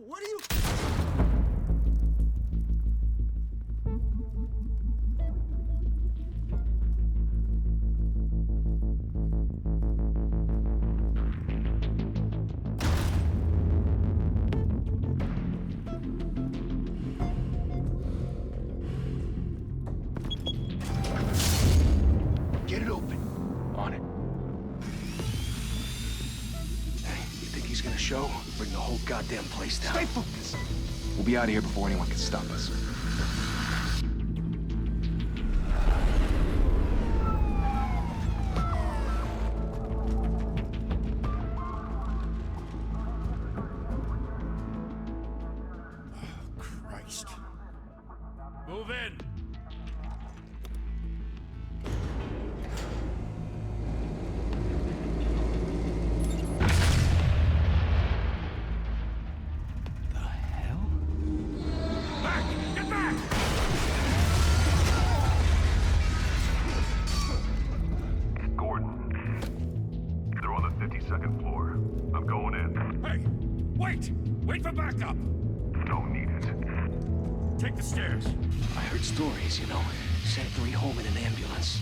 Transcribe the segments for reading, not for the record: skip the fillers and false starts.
What are you... Get it open. On it. Hey, you think he's gonna show? Bring the whole goddamn place down. Stay focused. We'll be out of here before anyone can stop us. Christ. Move in! The hell? Back! Get back! Gordon. They're on the 52nd floor. I'm going in. Hey! Wait! Wait for backup! Don't need it. Take the stairs. I heard stories, you know. Sent 3 home in an ambulance.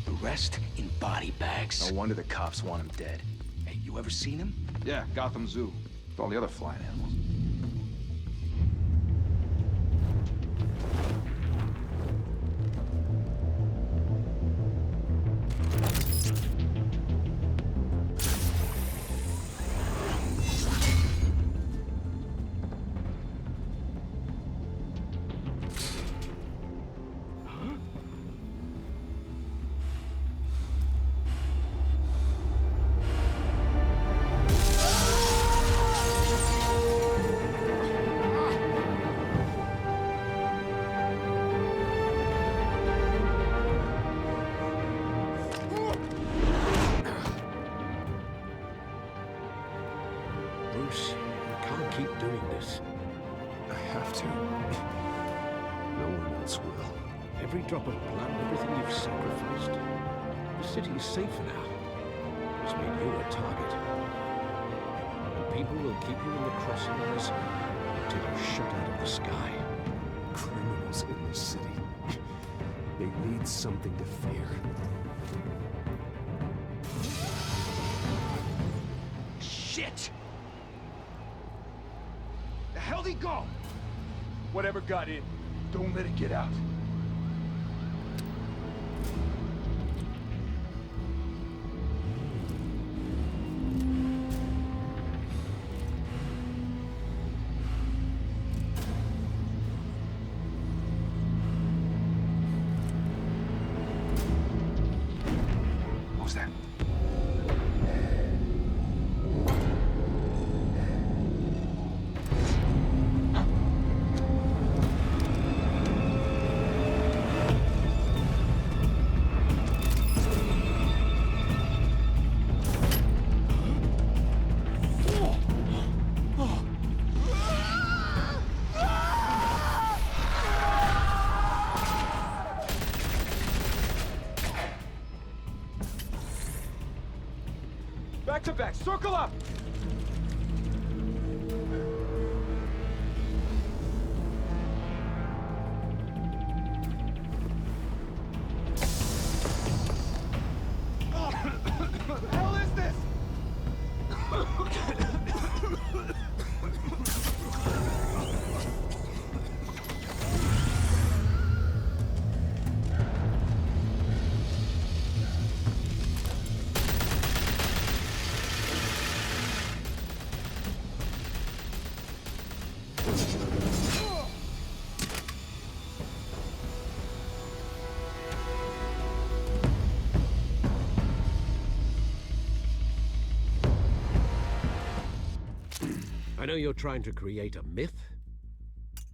The rest in body bags. No wonder the cops want him dead. Hey, you ever seen him? Yeah, Gotham Zoo. With all the other flying animals. Bruce, you can't keep doing this. I have to. No one else will. Every drop of blood, everything you've sacrificed. The city is safer now. It's made you a target. And people will keep you in the crosshairs until you're shot out of the sky. Criminals in this city. They need something to fear. Shit! The hell'd he go? Whatever got in, don't let it get out. What was that? Back to back, circle up! What the hell is this? I know you're trying to create a myth,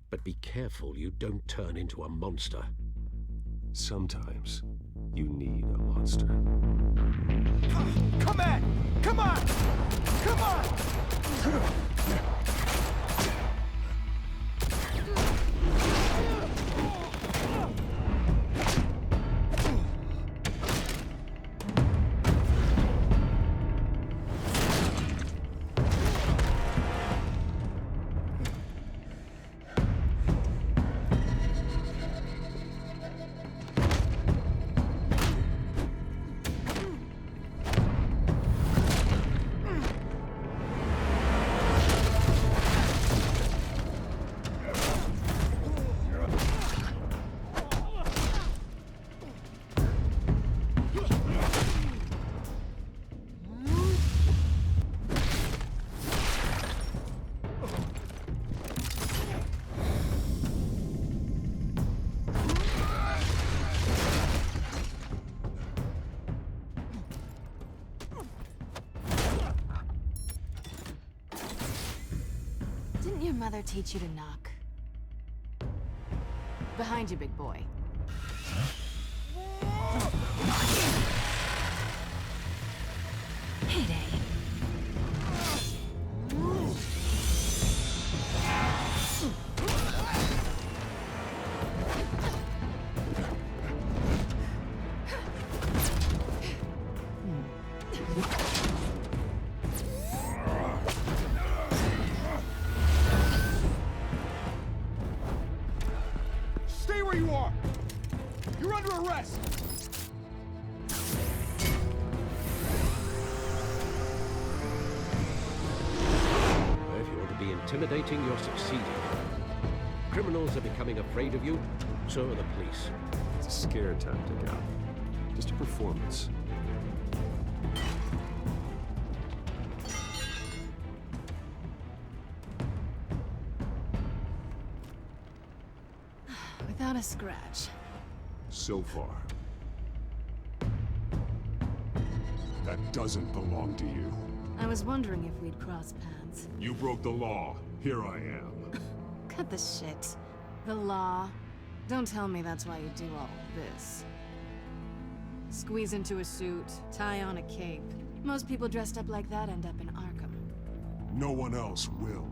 but be careful you don't turn into a monster. Sometimes you need a monster. Come on! Come on! Come on! mother teach you to knock? Behind you, big boy. Heyday. Stay where you are! You're under arrest! If you want to be intimidating, you're succeeding. Criminals are becoming afraid of you, so are the police. It's a scare tactic, Al. Just a performance. Without a scratch. So far. That doesn't belong to you. I was wondering if we'd cross paths. You broke the law. Here I am. Cut the shit. The law. Don't tell me that's why you do all this. Squeeze into a suit, tie on a cape. Most people dressed up like that end up in Arkham. No one else will.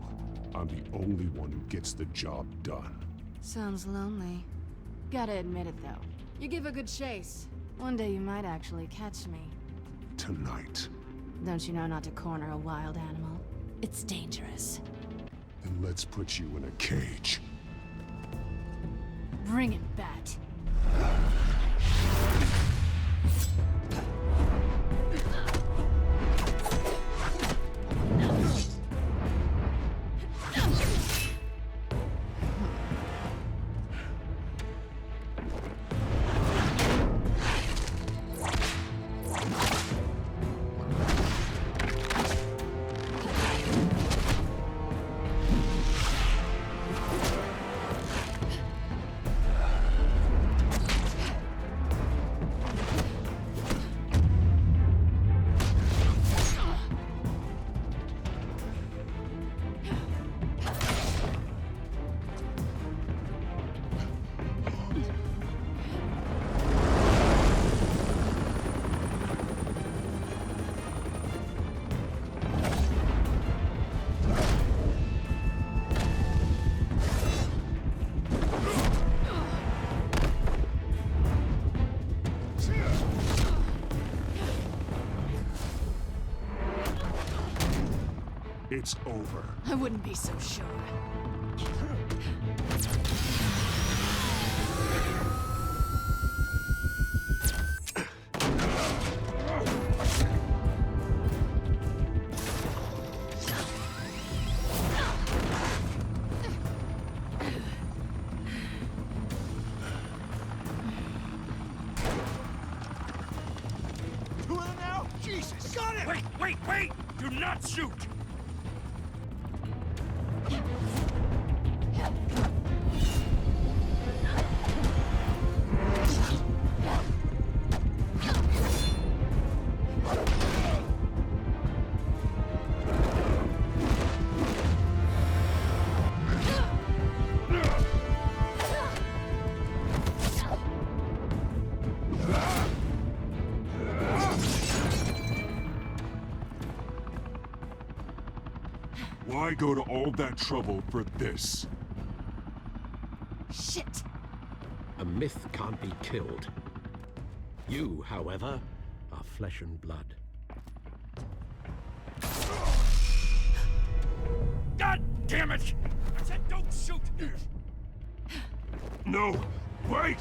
I'm the only one who gets the job done. Sounds lonely. Gotta admit it, though. You give a good chase. One day you might actually catch me. Tonight. Don't you know not to corner a wild animal? It's dangerous. Then let's put you in a cage. Bring it, Bat. It's over. I wouldn't be so sure. Doing it now? Jesus! Got it! Wait! Do not shoot! Why go to all that trouble for this? Shit! A myth can't be killed. You, however, are flesh and blood. God damn it! I said don't shoot! No! Wait!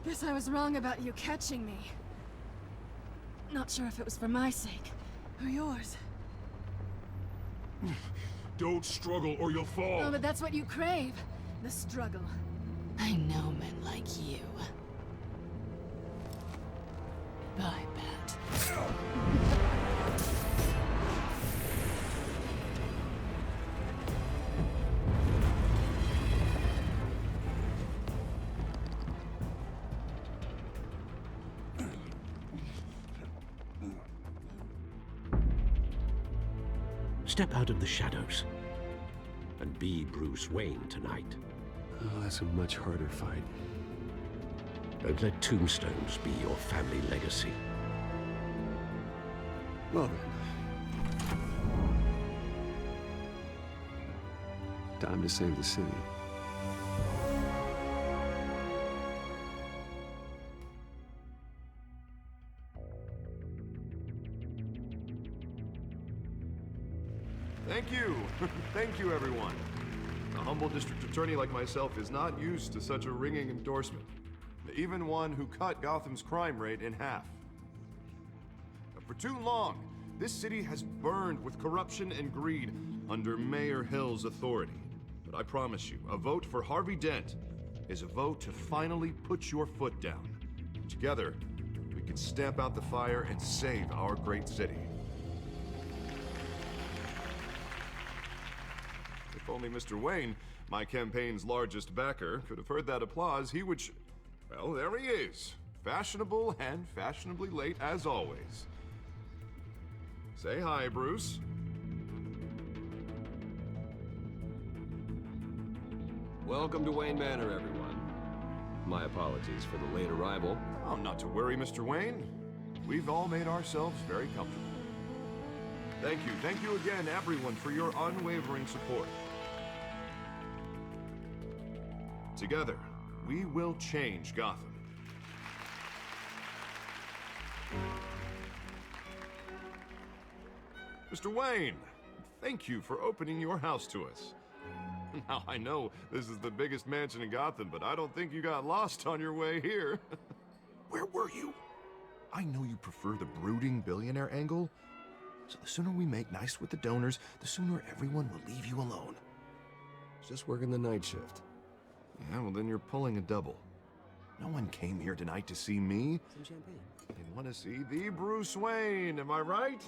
Guess I was wrong about you catching me. Not sure if it was for my sake, or yours. Don't struggle or you'll fall. Oh, but that's what you crave. The struggle. I know men like you. Bye, Pat. Step out of the shadows and be Bruce Wayne tonight. Oh, that's a much harder fight. Don't let tombstones be your family legacy. Well then. Time to save the city. Thank you. Thank you, everyone. A humble district attorney like myself is not used to such a ringing endorsement. Even one who cut Gotham's crime rate in half. For too long, this city has burned with corruption and greed under Mayor Hill's authority. But I promise you, a vote for Harvey Dent is a vote to finally put your foot down. Together, we can stamp out the fire and save our great city. If only Mr. Wayne, my campaign's largest backer, could have heard that applause, he would well, there he is. Fashionable and fashionably late as always. Say hi, Bruce. Welcome to Wayne Manor, everyone. My apologies for the late arrival. Oh, not to worry, Mr. Wayne. We've all made ourselves very comfortable. Thank you again, everyone, for your unwavering support. Together, we will change Gotham. Mr. Wayne, thank you for opening your house to us. Now, I know this is the biggest mansion in Gotham, but I don't think you got lost on your way here. Where were you? I know you prefer the brooding billionaire angle, so the sooner we make nice with the donors, the sooner everyone will leave you alone. Just working the night shift. Yeah, well then you're pulling a double. No one came here tonight to see me. Some champagne. They want to see the Bruce Wayne, am I right?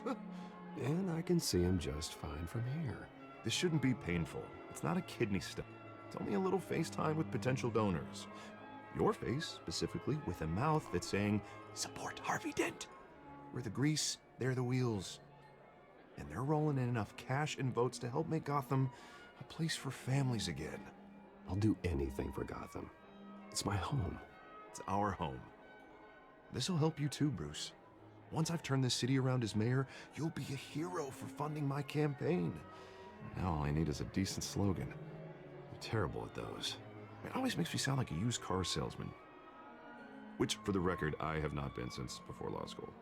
And I can see him just fine from here. This shouldn't be painful. It's not a kidney stone. It's only a little FaceTime with potential donors. Your face, specifically, with a mouth that's saying, support Harvey Dent. We're the grease, they're the wheels. And they're rolling in enough cash and votes to help make Gotham a place for families again. I'll do anything for Gotham. It's my home. It's our home. This'll help you too, Bruce. Once I've turned this city around as mayor, you'll be a hero for funding my campaign. Now all I need is a decent slogan. I'm terrible at those. It always makes me sound like a used car salesman. Which, for the record, I have not been since before law school.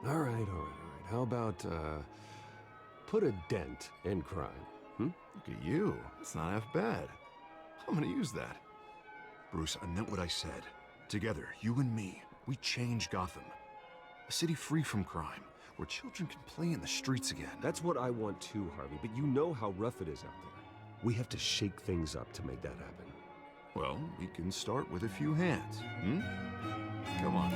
All right. How about, put a dent in crime, Look at you. It's not half bad. I'm gonna use that. Bruce, I meant what I said. Together, you and me, we change Gotham. A city free from crime, where children can play in the streets again. That's what I want too, Harvey, but you know how rough it is out there. We have to shake things up to make that happen. Well, we can start with a few hands, Come on.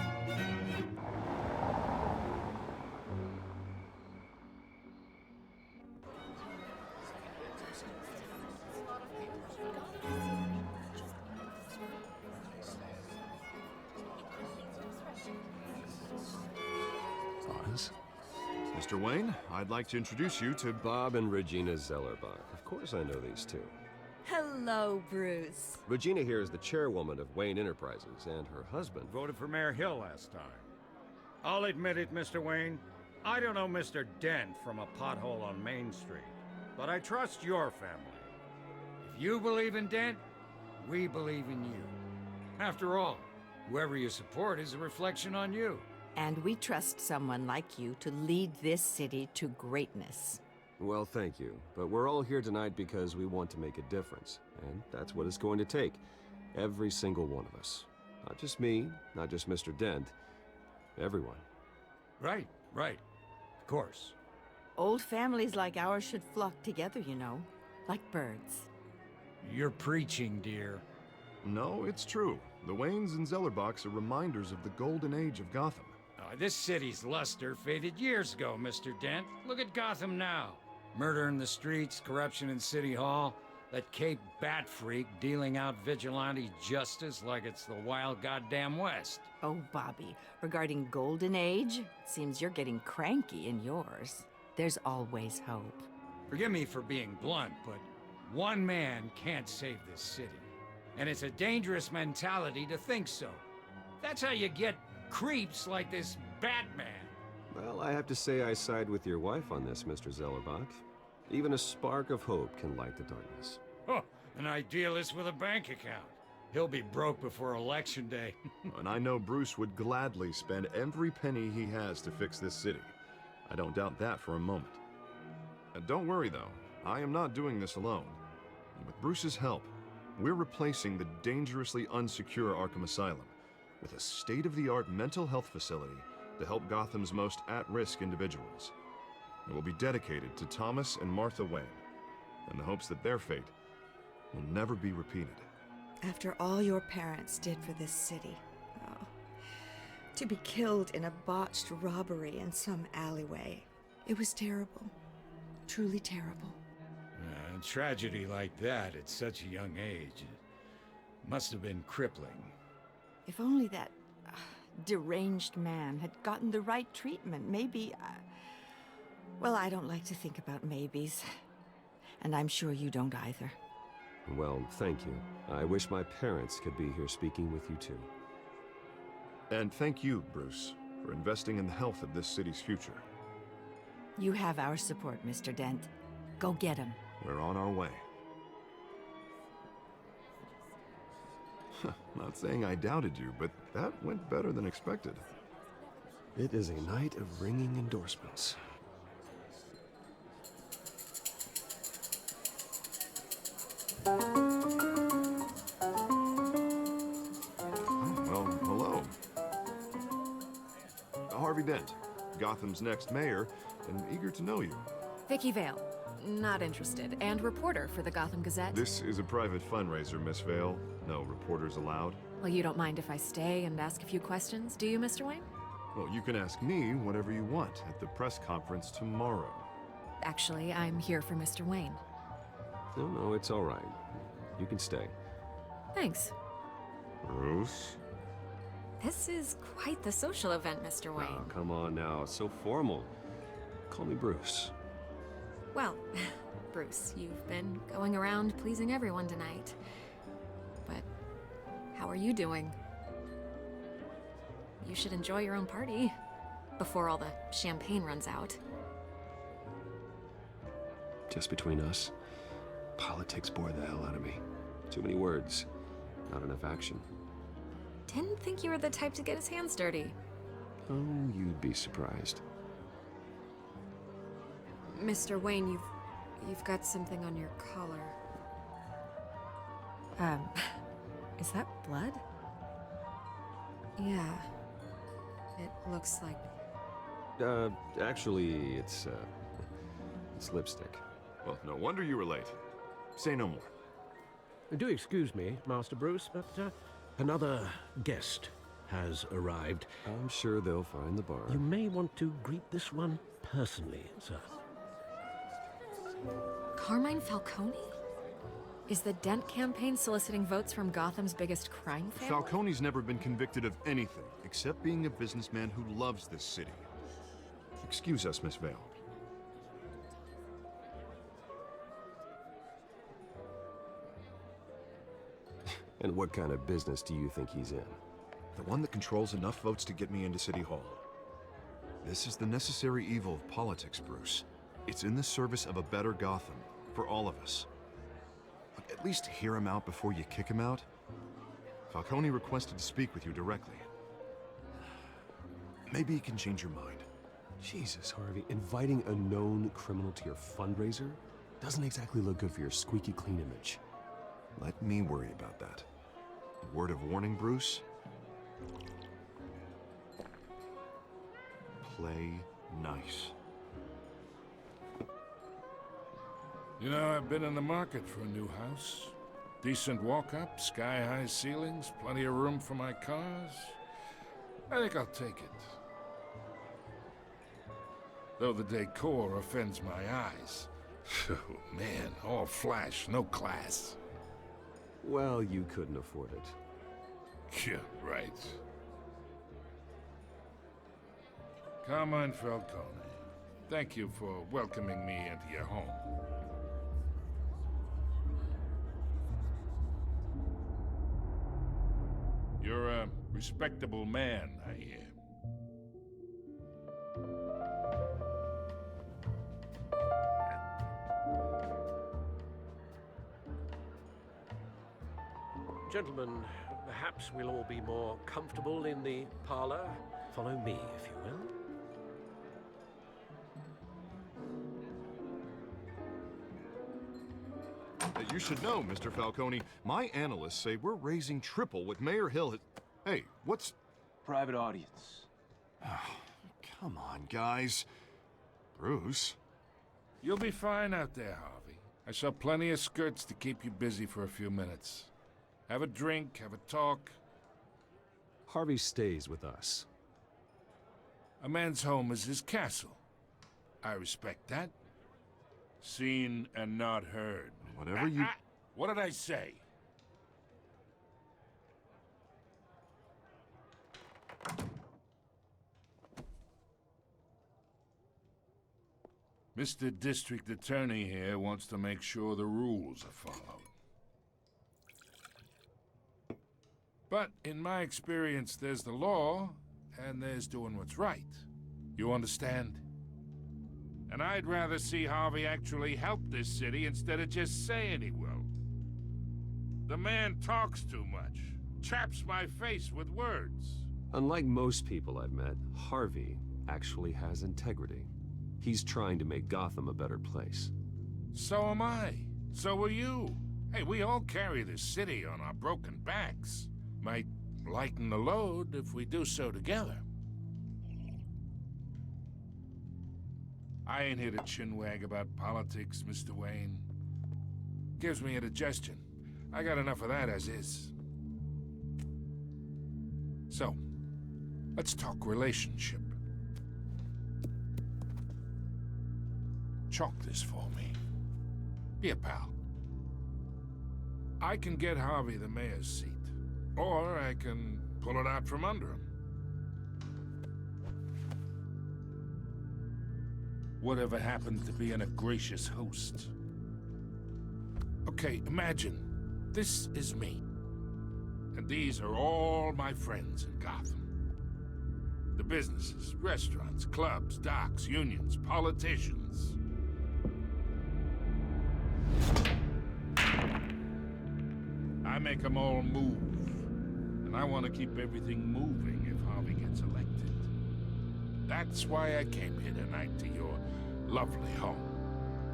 Mr. Wayne, I'd like to introduce you to Bob and Regina Zellerbach. Of course I know these two. Hello, Bruce. Regina here is the chairwoman of Wayne Enterprises, and her husband... Voted for Mayor Hill last time. I'll admit it, Mr. Wayne. I don't know Mr. Dent from a pothole on Main Street, but I trust your family. If you believe in Dent, we believe in you. After all, whoever you support is a reflection on you. And we trust someone like you to lead this city to greatness. Well, thank you. But we're all here tonight because we want to make a difference. And that's what it's going to take. Every single one of us. Not just me, not just Mr. Dent. Everyone. Right, right. Of course. Old families like ours should flock together, you know, like birds. You're preaching, dear. No, it's true. The Waynes and Zellerbachs are reminders of the golden age of Gotham. This city's luster faded years ago, Mr. Dent. Look at Gotham now. Murder in the streets, corruption in City Hall, that Cape Bat freak dealing out vigilante justice like it's the wild goddamn West. Oh, Bobby, regarding Golden Age, it seems you're getting cranky in yours. There's always hope. Forgive me for being blunt, but one man can't save this city. And it's a dangerous mentality to think so. That's how you get creeps like this Batman. Well, I have to say I side with your wife on this, Mr. Zellerbach. Even a spark of hope can light the darkness. Oh, an idealist with a bank account. He'll be broke before Election Day. And I know Bruce would gladly spend every penny he has to fix this city. I don't doubt that for a moment. And don't worry, though. I am not doing this alone. With Bruce's help, we're replacing the dangerously unsecure Arkham Asylum with a state-of-the-art mental health facility to help Gotham's most at-risk individuals. It will be dedicated to Thomas and Martha Wayne, in the hopes that their fate will never be repeated. After all your parents did for this city, oh, to be killed in a botched robbery in some alleyway, it was terrible. Truly terrible. A tragedy like that at such a young age must have been crippling. If only that deranged man had gotten the right treatment, maybe... well, I don't like to think about maybes. And I'm sure you don't either. Well, thank you. I wish my parents could be here speaking with you too. And thank you, Bruce, for investing in the health of this city's future. You have our support, Mr. Dent. Go get him. We're on our way. Not saying I doubted you, but that went better than expected. It is a night of ringing endorsements. Well, hello. Harvey Dent, Gotham's next mayor, and eager to know you. Vicky Vale. Not interested. And reporter for the Gotham Gazette. This is a private fundraiser, Miss Vale. No reporters allowed. Well, you don't mind if I stay and ask a few questions, do you, Mr. Wayne? Well, you can ask me whatever you want at the press conference tomorrow. Actually, I'm here for Mr. Wayne. No, it's all right. You can stay. Thanks. Bruce? This is quite the social event, Mr. Wayne. Oh, come on now. It's so formal. Call me Bruce. Well, Bruce, you've been going around pleasing everyone tonight. But how are you doing? You should enjoy your own party before all the champagne runs out. Just between us, politics bore the hell out of me. Too many words, not enough action. Didn't think you were the type to get his hands dirty. Oh, you'd be surprised. Mr. Wayne, you've got something on your collar. Is that blood? Yeah. It looks like... Actually, it's lipstick. Well, no wonder you were late. Say no more. Do excuse me, Master Bruce, but another guest has arrived. I'm sure they'll find the bar. You may want to greet this one personally, sir. Carmine Falcone? Is the Dent campaign soliciting votes from Gotham's biggest crime family? Falcone's never been convicted of anything except being a businessman who loves this city. Excuse us, Miss Vale. And what kind of business do you think he's in? The one that controls enough votes to get me into City Hall. This is the necessary evil of politics, Bruce. It's in the service of a better Gotham, for all of us. Look, at least hear him out before you kick him out. Falcone requested to speak with you directly. Maybe he can change your mind. Jesus, Harvey, inviting a known criminal to your fundraiser doesn't exactly look good for your squeaky clean image. Let me worry about that. A word of warning, Bruce. Play nice. You know, I've been in the market for a new house. Decent walk-up, sky-high ceilings, plenty of room for my cars. I think I'll take it. Though the decor offends my eyes. Oh, man, all flash, no class. Well, you couldn't afford it. Yeah, right. Carmine Falcone, thank you for welcoming me into your home. You're a respectable man, I hear. Gentlemen, perhaps we'll all be more comfortable in the parlor. Follow me, if you will. You should know, Mr. Falcone, my analysts say we're raising triple what Mayor Hill has... Hey, what's... Private audience. Come on, guys. Bruce? You'll be fine out there, Harvey. I saw plenty of skirts to keep you busy for a few minutes. Have a drink, have a talk. Harvey stays with us. A man's home is his castle. I respect that. Seen and not heard. Whatever you... What did I say? Mr. District Attorney here wants to make sure the rules are followed. But in my experience, there's the law, and there's doing what's right. You understand? And I'd rather see Harvey actually help this city instead of just saying he will. The man talks too much, chaps my face with words. Unlike most people I've met, Harvey actually has integrity. He's trying to make Gotham a better place. So am I. So are you. Hey, we all carry this city on our broken backs. Might lighten the load if we do so together. I ain't here to chinwag about politics, Mr. Wayne. Gives me indigestion. I got enough of that as is. So, let's talk relationship. Chalk this for me. Be a pal. I can get Harvey the mayor's seat, or I can pull it out from under him. Whatever happened to being a gracious host? Okay, imagine, this is me. And these are all my friends in Gotham. The businesses, restaurants, clubs, docks, unions, politicians. I make them all move. And I want to keep everything moving if Harvey gets elected. That's why I came here tonight to your lovely home,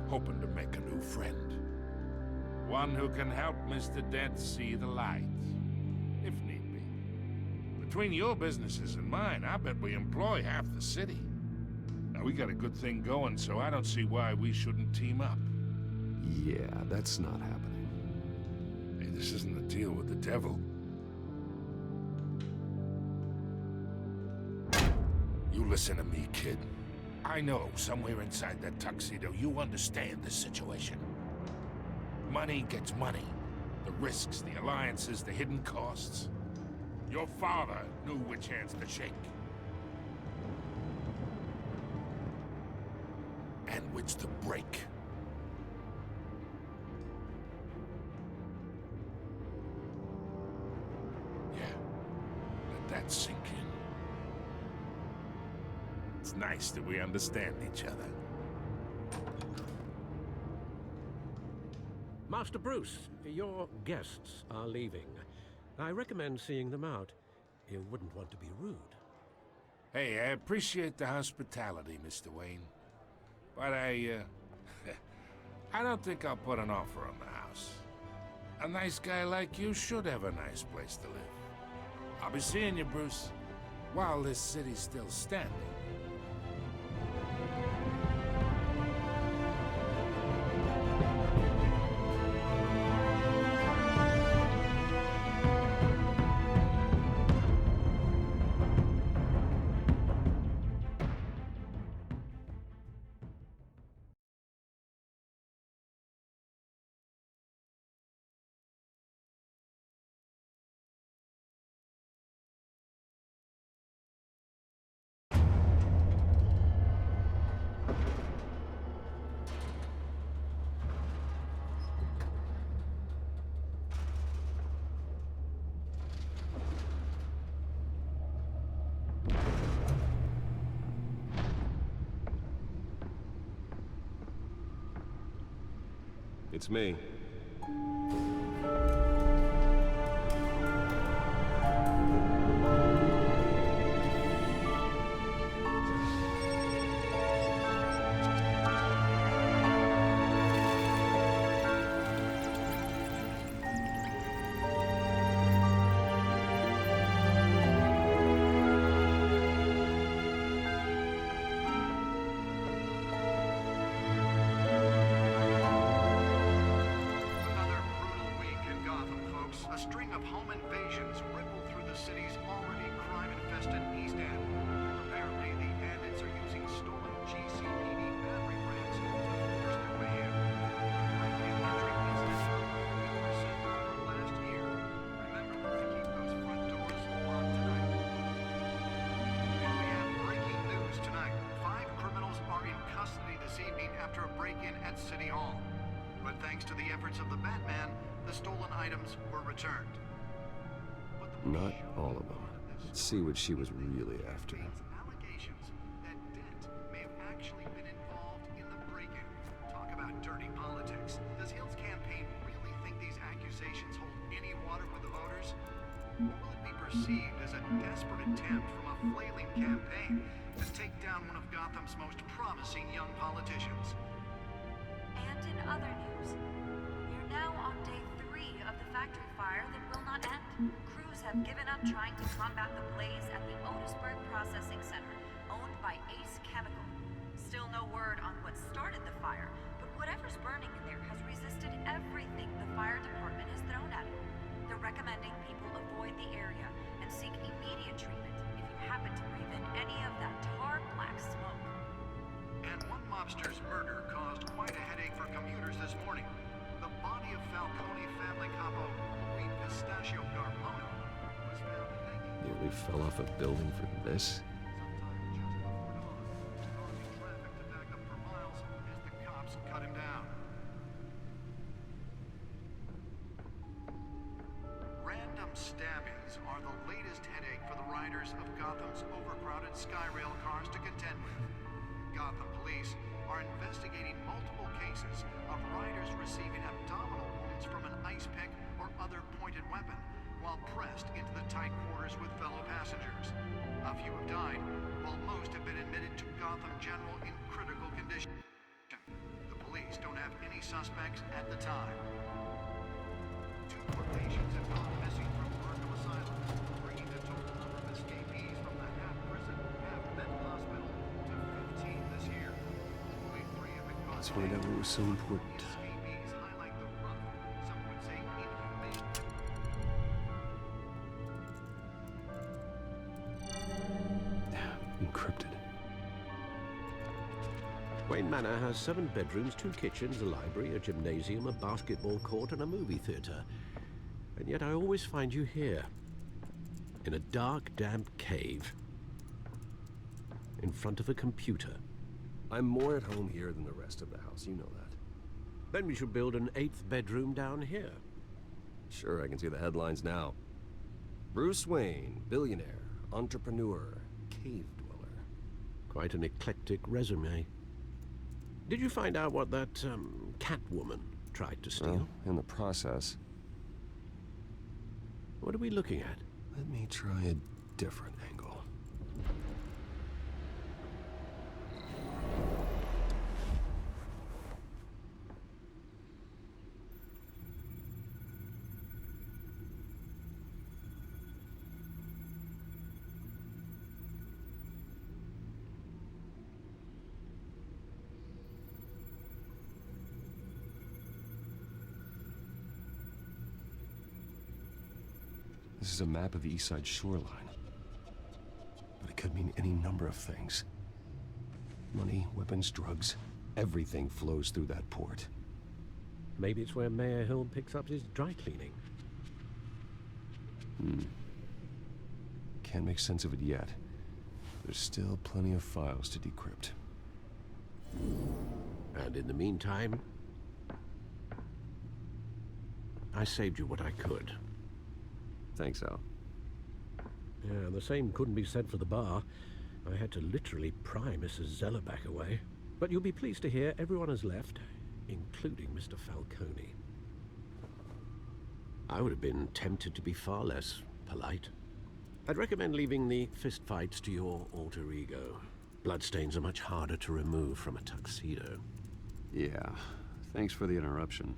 hoping to make a new friend. One who can help Mr. Dent see the light, if need be. Between your businesses and mine, I bet we employ half the city. Now, we got a good thing going, so I don't see why we shouldn't team up. Yeah, that's not happening. Hey, this isn't a deal with the devil. You listen to me, kid. I know somewhere inside that tuxedo you understand the situation. Money gets money. The risks, the alliances, the hidden costs. Your father knew which hands to shake. And which to break. Yeah, let that sink in. It's nice that we understand each other. Master Bruce, your guests are leaving. I recommend seeing them out. You wouldn't want to be rude. Hey, I appreciate the hospitality, Mr. Wayne. But I don't think I'll put an offer on the house. A nice guy like you should have a nice place to live. I'll be seeing you, Bruce, while this city's still standing. It's me. Not all of them. Let's see what she was really after. Allegations that Dent may have actually been involved in the break-in. Talk about dirty politics. Does Hill's campaign really think these accusations hold any water with the voters? Or will it be perceived as a desperate attempt from a flailing campaign to take down one of Gotham's most promising young politicians? And in other news, we're now on day 3 of the factory fire that will not end. Crews have given up trying to combat the blaze at the Otisburg Processing Center, owned by Ace Chemical. Still no word on what started the fire, but whatever's burning in there has resisted everything the fire department has thrown at it. They're recommending people avoid the area and seek immediate treatment if you happen to breathe in any of that tar black smoke. And one mobster's murder caused quite a headache for commuters this morning. The body of Falcone family capo Louis Pistachio Garmona was found hanging. Nearly fell off a building for this? Causing traffic to back up for miles as the cops cut him down. Random stabbings are the latest headache for the riders of Gotham's overcrowded Skyrail cars to contend with. Gotham police are investigating multiple cases of riders receiving abdominal wounds from an ice pick or other pointed weapon while pressed into the tight quarters with fellow passengers. A few have died, while most have been admitted to Gotham General in critical condition. The police don't have any suspects at the time. 2 more patients have gone missing from Arkham Asylum, bringing the total number of escapees from the half-prison, half-mental hospital to 15 this year. Only 3 have been caught. Let's find out what was so important. Escapees highlight the rough, some would say inhumane. Encrypted. Wayne Manor has 7 bedrooms, 2 kitchens, a library, a gymnasium, a basketball court, and a movie theater. And yet I always find you here, in a dark, damp cave, in front of a computer. I'm more at home here than the rest of the house, you know that. Then we should build an 8th bedroom down here. Sure, I can see the headlines now. Bruce Wayne, billionaire, entrepreneur, cave dweller. Quite an eclectic resume. Did you find out what that, Catwoman tried to steal? Well, in the process. What are we looking at? Let me try a different angle. This is a map of the east side shoreline. But it could mean any number of things. Money, weapons, drugs, everything flows through that port. Maybe it's where Mayor Hill picks up his dry cleaning. Can't make sense of it yet. There's still plenty of files to decrypt. And in the meantime, I saved you what I could. Thanks, Al. Yeah, the same couldn't be said for the bar. I had to literally pry Mrs. Zeller back away. But you'll be pleased to hear everyone has left, including Mr. Falcone. I would have been tempted to be far less polite. I'd recommend leaving the fistfights to your alter ego. Bloodstains are much harder to remove from a tuxedo. Yeah, thanks for the interruption.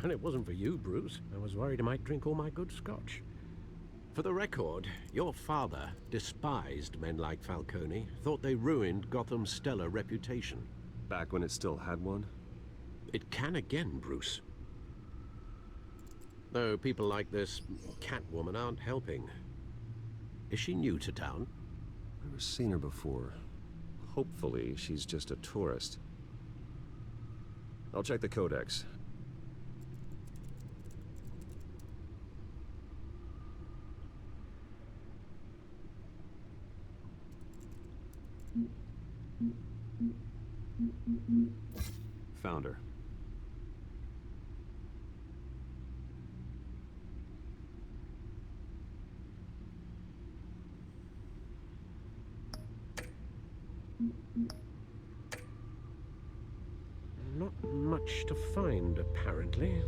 And it wasn't for you, Bruce. I was worried I might drink all my good scotch. For the record, your father despised men like Falcone, thought they ruined Gotham's stellar reputation. Back when it still had one? It can again, Bruce. Though people like this Catwoman aren't helping. Is she new to town? Never seen her before. Hopefully, she's just a tourist. I'll check the codex. Found her. Not much to find, apparently.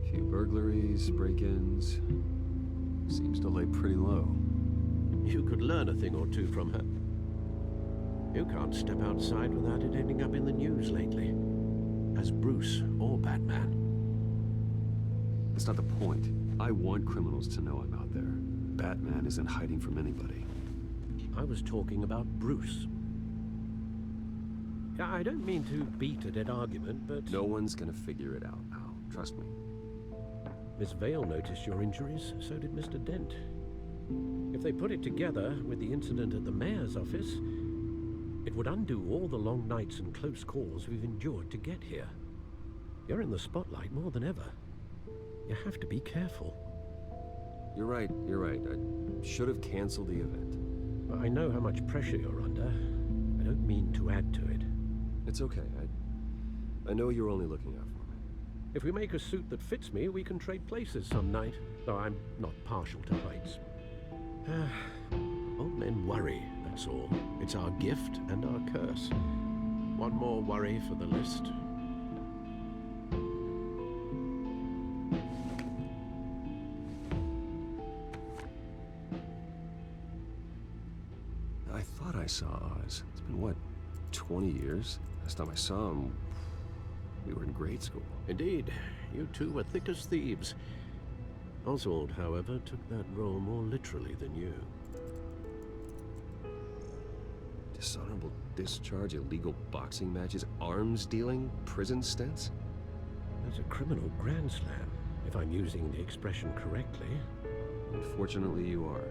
Few burglaries, break-ins. Seems to lay pretty low. You could learn a thing or two from her. You can't step outside without it ending up in the news lately. As Bruce or Batman. That's not the point. I want criminals to know I'm out there. Batman isn't hiding from anybody. I was talking about Bruce. I don't mean to beat a dead argument, but... No one's gonna figure it out, Al. Trust me. Miss Vale noticed your injuries, so did Mr. Dent. If they put it together with the incident at the mayor's office, it would undo all the long nights and close calls we've endured to get here. You're in the spotlight more than ever. You have to be careful. You're right. I should have canceled the event. But I know how much pressure you're under. I don't mean to add to it. It's okay. I know you're only looking out for me. If we make a suit that fits me, we can trade places some night. Though I'm not partial to heights. Old men worry, that's all. It's our gift and our curse. One more worry for the list. I thought I saw Oz. It's been, what, 20 years? Last time I saw him, we were in grade school. Indeed. You two were thick as thieves. Oswald, however, took that role more literally than you. Dishonorable discharge, illegal boxing matches, arms dealing, prison stints? That's a criminal grand slam, if I'm using the expression correctly. Unfortunately, you are.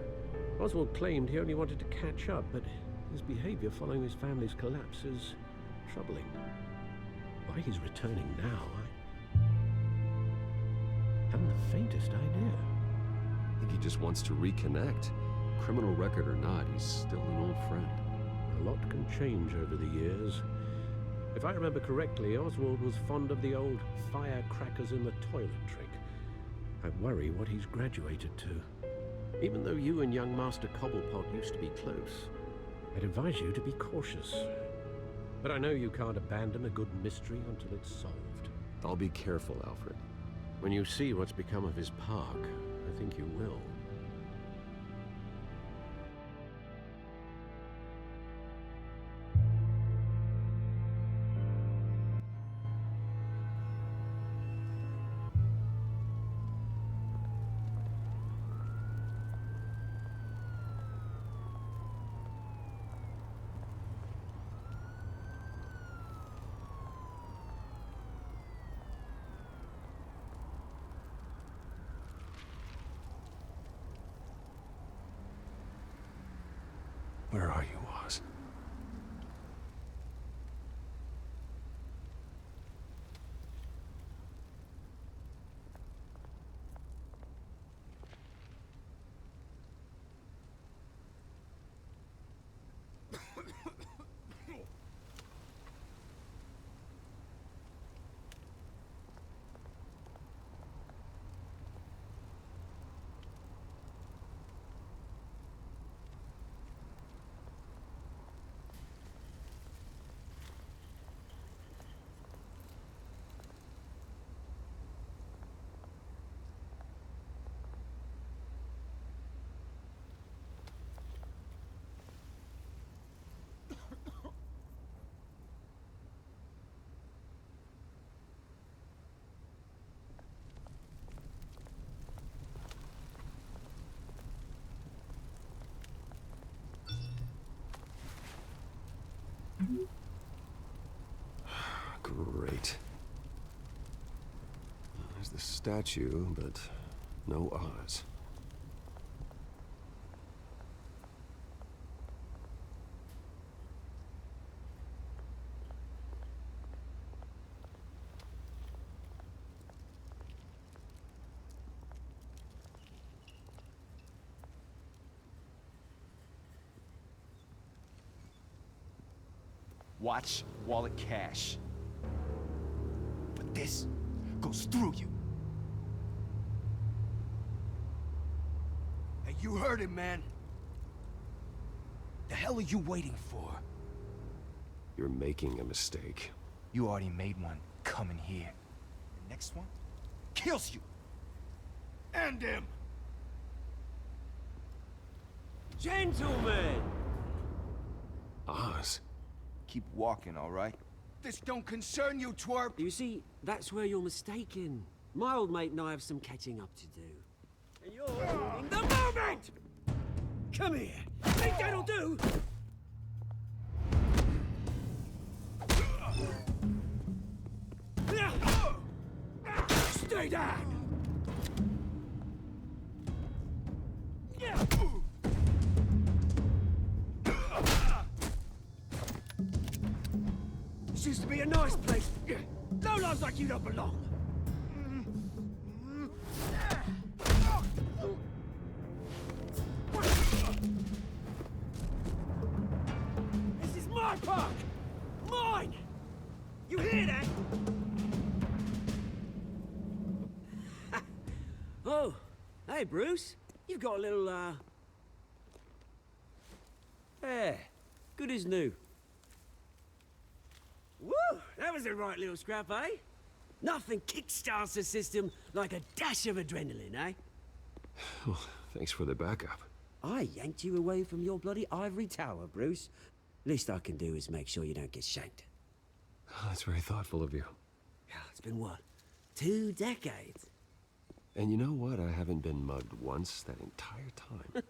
Oswald claimed he only wanted to catch up, but his behavior following his family's collapse is troubling. Why he's returning now, I haven't the faintest idea. I think he just wants to reconnect. Criminal record or not, he's still an old friend. A lot can change over the years. If I remember correctly, Oswald was fond of the old firecrackers in the toilet trick. I worry what he's graduated to. Even though you and young Master Cobblepot used to be close, I'd advise you to be cautious. But I know you can't abandon a good mystery until it's solved. I'll be careful, Alfred. When you see what's become of his park, I think you will. are you, Oz? Great. There's the statue, but no Oz. Watch wallet cash. But this goes through you. Hey, you heard him, man. The hell are you waiting for? You're making a mistake. You already made one coming here. The next one kills you. End him! Gentlemen! Oz? Keep walking, all right? This don't concern you, twerp! You see, that's where you're mistaken. My old mate and I have some catching up to do. And you're ruining the moment! Come here! Think that'll do? Stay down! This used to be a nice place. No lives like you don't belong. This is my park! Mine! You hear that? Oh, hey, Bruce. You've got a little, Yeah, good as new. Woo! That was a right little scrap, eh? Nothing kickstarts the system like a dash of adrenaline, eh? Well, thanks for the backup. I yanked you away from your bloody ivory tower, Bruce. Least I can do is make sure you don't get shanked. Oh, that's very thoughtful of you. Yeah, it's been what? 2 decades? And you know what? I haven't been mugged once that entire time.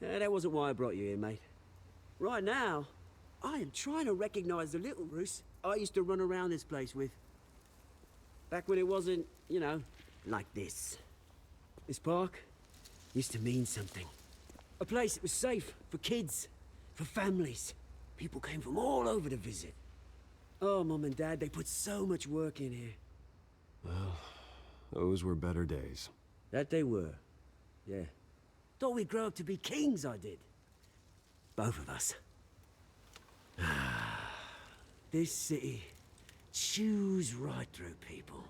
That wasn't why I brought you here, mate. Right now, I am trying to recognize the little Bruce I used to run around this place with. Back when it wasn't, you know, like this. This park used to mean something. A place that was safe for kids, for families. People came from all over to visit. Oh, Mum and Dad, they put so much work in here. Well, those were better days. That they were. Yeah. Thought we'd grow up to be kings, I did. Both of us. This city chews right through people.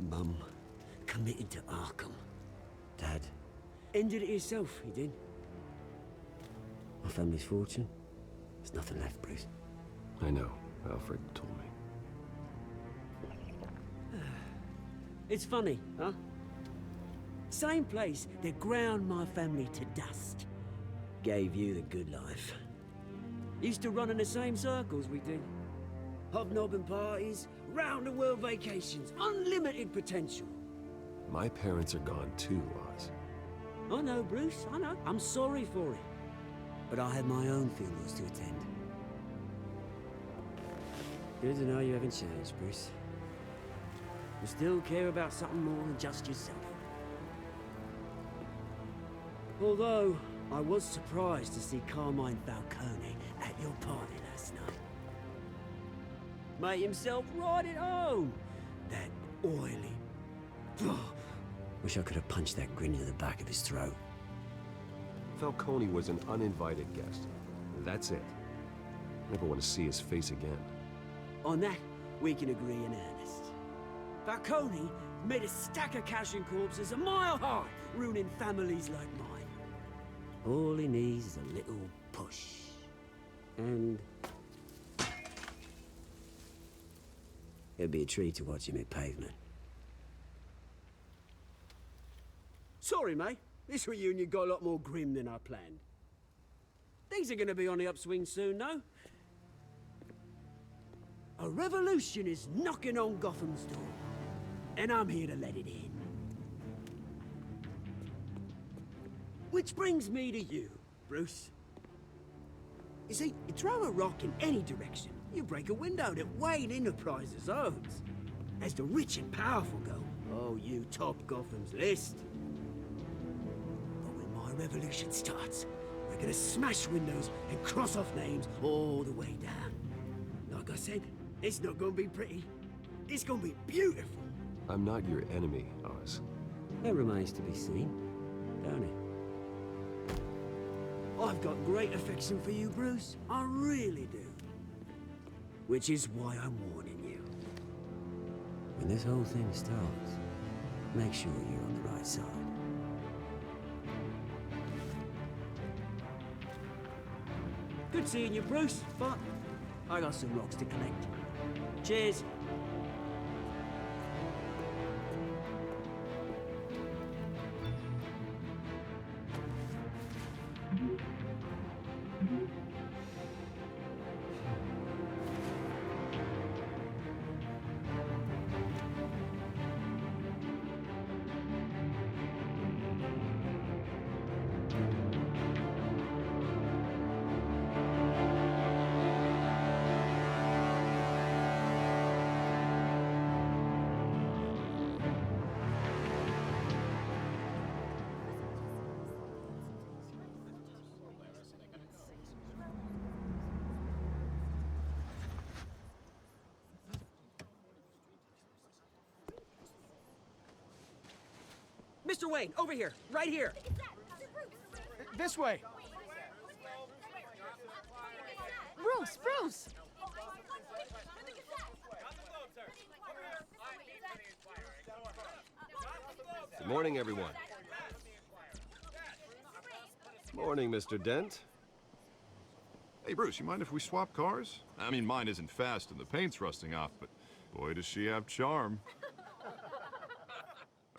Mum committed to Arkham. Dad ended it himself, he did. My family's fortune, there's nothing left, Bruce. I know. Alfred told me. It's funny, huh? Same place that ground my family to dust gave you the good life. Used to run in the same circles we did. Hobnobbing parties, round-the-world vacations, unlimited potential. My parents are gone too, Oz. I know, Bruce, I know. I'm sorry for it. But I had my own funerals to attend. Good to know you haven't changed, Bruce. You still care about something more than just yourself. Although, I was surprised to see Carmine Falcone at your party last night. Made himself right at home. That oily... Wish I could have punched that grin into the back of his throat. Falcone was an uninvited guest. That's it. Never want to see his face again. On that, we can agree in earnest. Falcone made a stack of cash and corpses a mile high, ruining families like mine. All he needs is a little push. And... it'd be a treat to watch him hit pavement. Sorry, mate. This reunion got a lot more grim than I planned. Things are gonna be on the upswing soon, though. A revolution is knocking on Gotham's door, and I'm here to let it in. Which brings me to you, Bruce. You see, you throw a rock in any direction, you break a window that Wayne Enterprises owns. As the rich and powerful go, oh, you top Gotham's list. But when my revolution starts, we're gonna smash windows and cross off names all the way down. Like I said, it's not gonna be pretty. It's gonna be beautiful. I'm not your enemy, Oz. That remains to be seen, don't it? I've got great affection for you, Bruce. I really do. Which is why I'm warning you. When this whole thing starts, make sure you're on the right side. Good seeing you, Bruce, but I got some rocks to collect. Cheers. Mr. Wayne, over here, right here. This way. Bruce, Bruce! Good morning, everyone. Morning, Mr. Dent. Hey, Bruce, you mind if we swap cars? I mean, mine isn't fast and the paint's rusting off, but boy, does she have charm.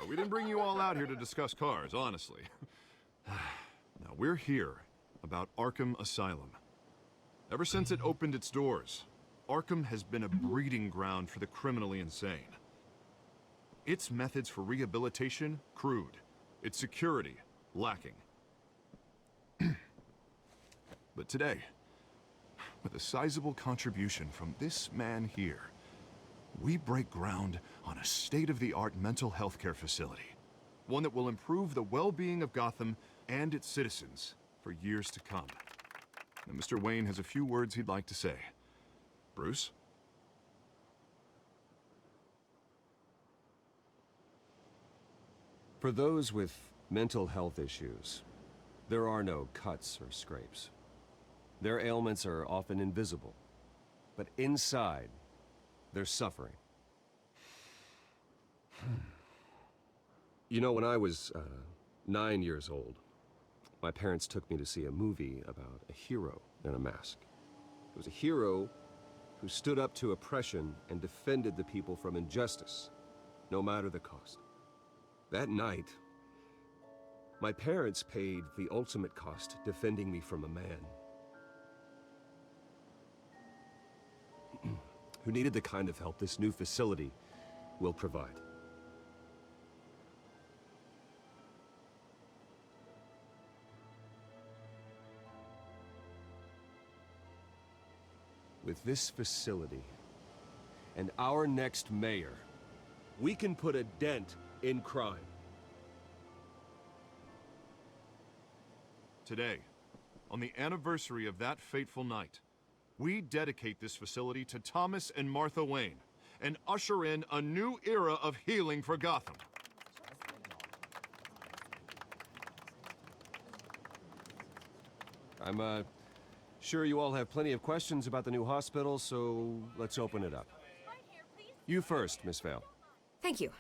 We didn't bring you all out here to discuss cars, honestly. Now, we're here about Arkham Asylum. Ever since it opened its doors, Arkham has been a breeding ground for the criminally insane. Its methods for rehabilitation, crude. Its security, lacking. But today, with a sizable contribution from this man here, we break ground on a state-of-the-art mental health care facility. One that will improve the well-being of Gotham and its citizens for years to come. Now, Mr. Wayne has a few words he'd like to say. Bruce? For those with mental health issues, there are no cuts or scrapes. Their ailments are often invisible, but inside, they're suffering. You know, when I was 9 years old, my parents took me to see a movie about a hero in a mask. It was a hero who stood up to oppression and defended the people from injustice, no matter the cost. That night, my parents paid the ultimate cost defending me from a man who needed the kind of help this new facility will provide. With this facility and our next mayor, we can put a dent in crime. Today, on the anniversary of that fateful night, we dedicate this facility to Thomas and Martha Wayne and usher in a new era of healing for Gotham. I'm, sure you all have plenty of questions about the new hospital, so let's open it up. You first, Miss Vale. Thank you.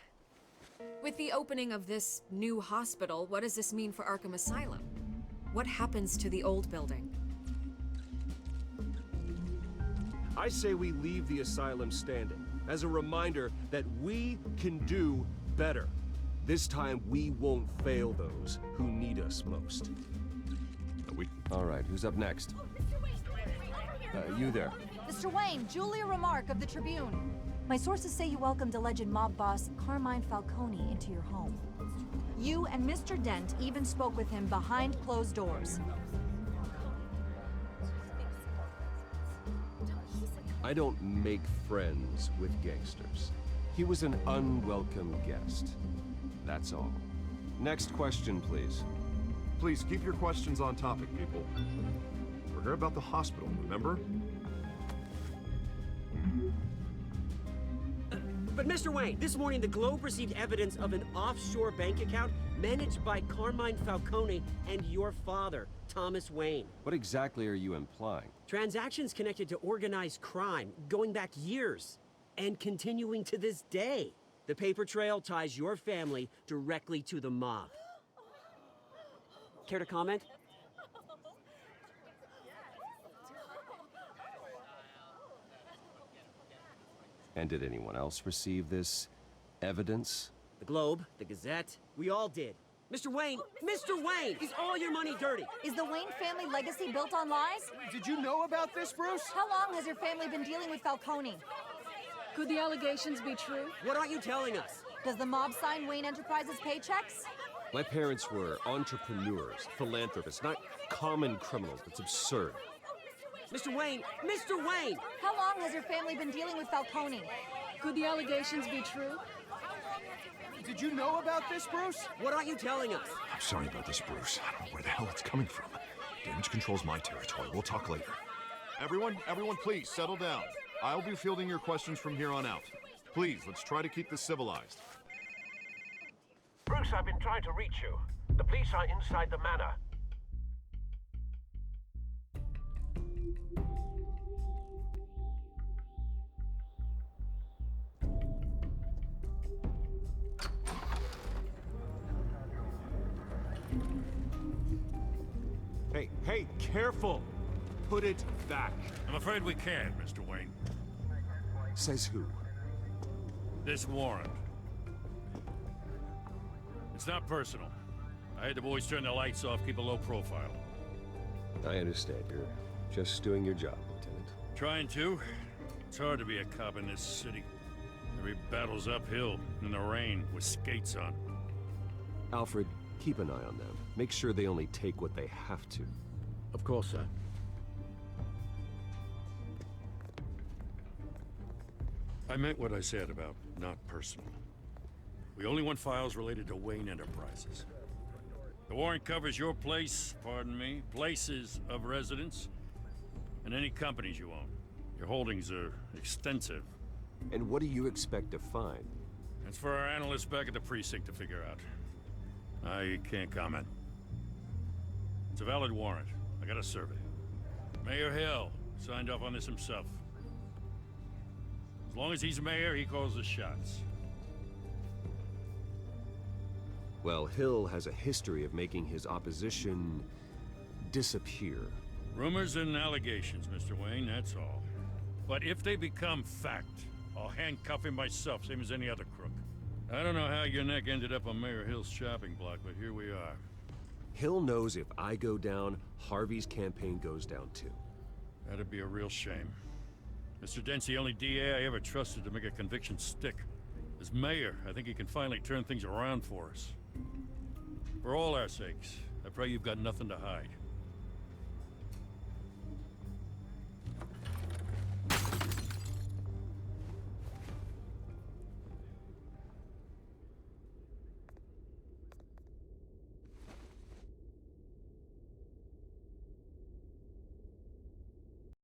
With the opening of this new hospital, what does this mean for Arkham Asylum? What happens to the old building? I say we leave the asylum standing, as a reminder that we can do better. This time, we won't fail those who need us most. All right, who's up next? You there. Mr. Wayne, Julia Remark of the Tribune. My sources say you welcomed alleged mob boss Carmine Falcone into your home. You and Mr. Dent even spoke with him behind closed doors. I don't make friends with gangsters. He was an unwelcome guest. That's all. Next question, please. Please keep your questions on topic, people. We're here about the hospital, remember? But Mr. Wayne, this morning the Globe received evidence of an offshore bank account managed by Carmine Falcone and your father, Thomas Wayne. What exactly are you implying? Transactions connected to organized crime, going back years, and continuing to this day. The paper trail ties your family directly to the mob. Care to comment? And did anyone else receive this evidence? The Globe, the Gazette, we all did. Mr. Wayne, is all your money dirty? Is the Wayne family legacy built on lies? Did you know about this, Bruce? How long has your family been dealing with Falcone? Could the allegations be true? What aren't you telling us? Does the mob sign Wayne Enterprises paychecks? My parents were entrepreneurs, philanthropists, not common criminals. It's absurd. Mr. Wayne! How long has your family been dealing with Falcone? Could the allegations be true? Did you know about this, Bruce? What aren't you telling us? I'm sorry about this, Bruce. I don't know where the hell it's coming from. Damage control's my territory. We'll talk later. Everyone, please, settle down. I'll be fielding your questions from here on out. Please, let's try to keep this civilized. Bruce, I've been trying to reach you. The police are inside the manor. Hey, careful! Put it back. I'm afraid we can't, Mr. Wayne. Says who? This warrant. It's not personal. I had the boys turn the lights off, keep a low profile. I understand. You're just doing your job, Lieutenant. Trying to. It's hard to be a cop in this city. Every battle's uphill, in the rain, with skates on. Alfred, keep an eye on them. Make sure they only take what they have to. Of course, sir. I meant what I said about not personal. We only want files related to Wayne Enterprises. The warrant covers your place, pardon me, places of residence, and any companies you own. Your holdings are extensive. And what do you expect to find? That's for our analysts back at the precinct to figure out. I can't comment. It's a valid warrant. I gotta serve it. Mayor Hill signed off on this himself. As long as he's mayor, he calls the shots. Well, Hill has a history of making his opposition disappear. Rumors and allegations, Mr. Wayne, that's all. But if they become fact, I'll handcuff him myself, same as any other crook. I don't know how your neck ended up on Mayor Hill's shopping block, but here we are. Hill knows if I go down, Harvey's campaign goes down too. That'd be a real shame. Mr. Dent's the only DA I ever trusted to make a conviction stick. As mayor, I think he can finally turn things around for us. For all our sakes, I pray you've got nothing to hide.